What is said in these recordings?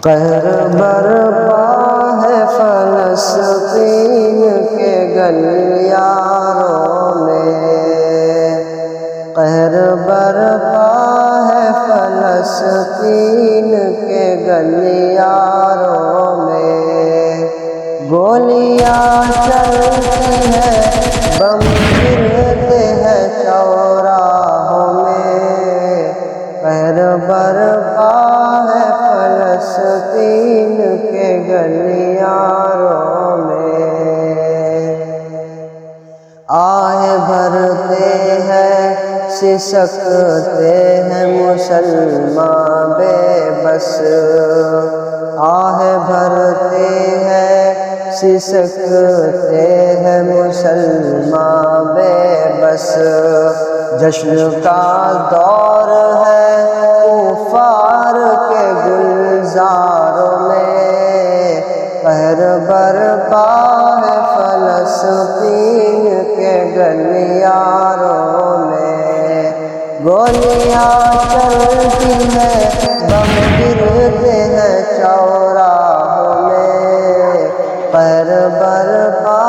قہر برپا ہے فلسطین کے گلیاروں میں، قہر برپا ہے فلسطین کے گلیاروں میں، گولیاں چلتی ہیں بم گرتے ہیں چوراہوں میں، قہر برپا ہے فلسطین کے گلیاروں میں، آہ بھرتے ہیں سسکتے ہیں مسلمان بے بس، آہ بھرتے ہیں سسکتے ہیں مسلمان بے بس، جشن کا دور ہے کفار کے گلزاروں میں، قہر برپا ہے فلسطین کے گلیاروں میں، گولیاں چلتی ہیں بم گرتے ہیں چوراہوں میں، قہر برپا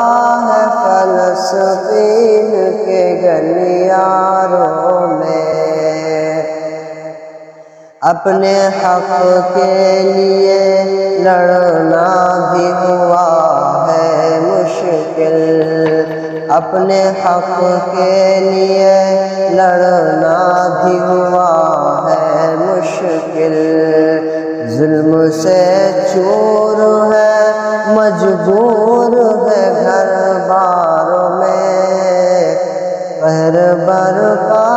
ہے فلسطین کے گلیاروں میں، اپنے حق کے لیے لڑنا بھی ہوا ہے مشکل، اپنے حق کے لیے لڑنا بھی ہوا ہے مشکل، ظلم سے چور ہے مجبور ہے گھر باروں میں، قہر برپا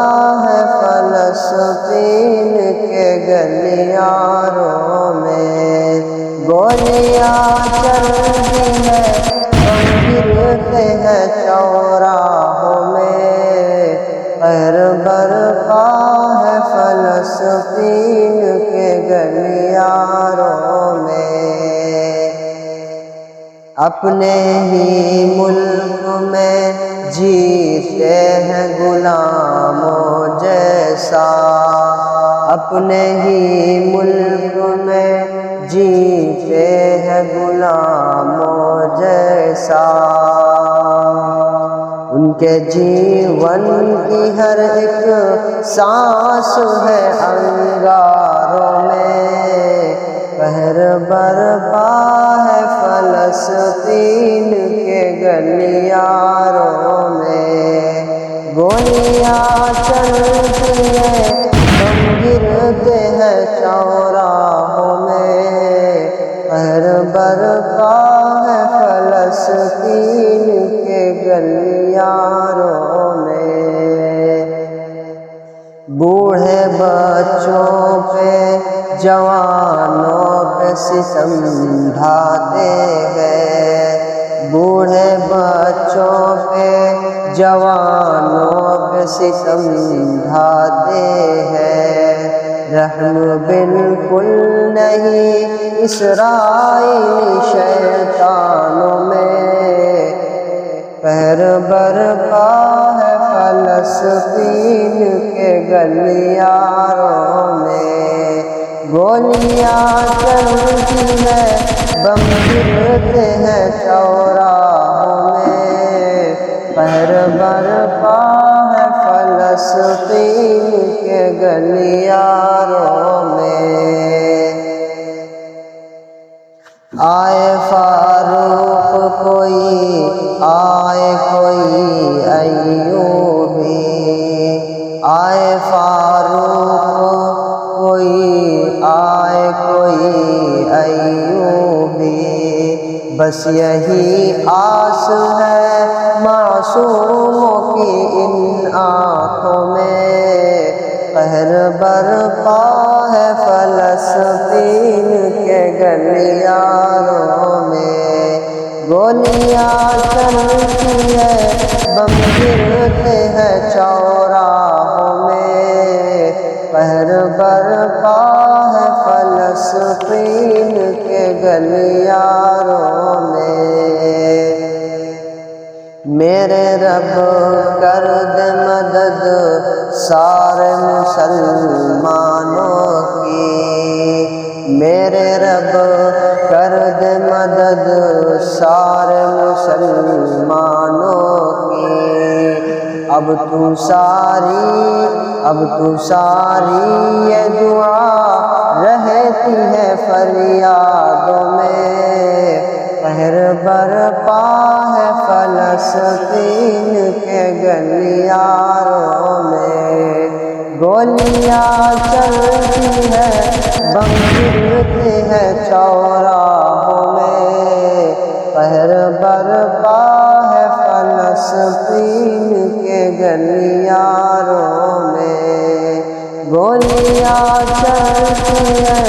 ہے فلسطین کے گلیاروں میں، گولیاں چلتی ہیں بم گرتے ہیں چوراہوں میں، قہر برپا ہے فلسطین کے گلیاروں میں، اپنے ہی ملک میں جیتے ہیں غلاموں جیسا، اپنے ہی ملک میں جیتے ہیں غلاموں جیسا، ان کے جیون کی ہر ایک سانس ہے انگاروں میں، قہر برپا ہے فلسطین کے گلیاروں میں، گولیاں چلتی ہیں بم گرتے ہیں چوراہوں میں، قہر برپا ہے فلسطین کے گلیاروں میں، بوڑھے بچوں پہ جوانوں پہ ستم ڈھاتے ہیں، بوڑھے بچوں پہ جوانوں پہ ستم ڈھاتے ہیں، رحم بالکل نہیں اسرائیلی شیطانوں میں، قہر برپا ہے فلسطین کے گلیاروں میں، گولیاں چلتی ہیں بم گرتے ہیں چوراہوں میں، قہر برپا ہے فلسطین کے گلیاروں میں، آئے فاروق کوئی آئے کوئی ایوبی، آئے فاروق کوئی آئے کوئی ایوبی، بس یہی آس ہے معصوموں کی ان آنکھوں میں، قہر برپا ہے فلسطین کے گلیاروں میں، گولیاں چلتی ہیں بم گرتے ہیں چوراہوں میں، قہر برپا ہے فلسطین کے گلیاروں میں، میرے رب کر دے مدد سارے مسلمانوں کی، میرے رب کر دے مدد سارے مسلمانوں کی، اب تو ساری یہ دعا رہتی ہے فریادوں میں، قہر برپا ہے فلسطین کے گلیاروں میں، گولیاں چلتی ہے بم گرتے ہیں چوراہوں میں، قہر برپا ہے فلسطین کے گلیاروں میں، گولیاں چلتی ہیں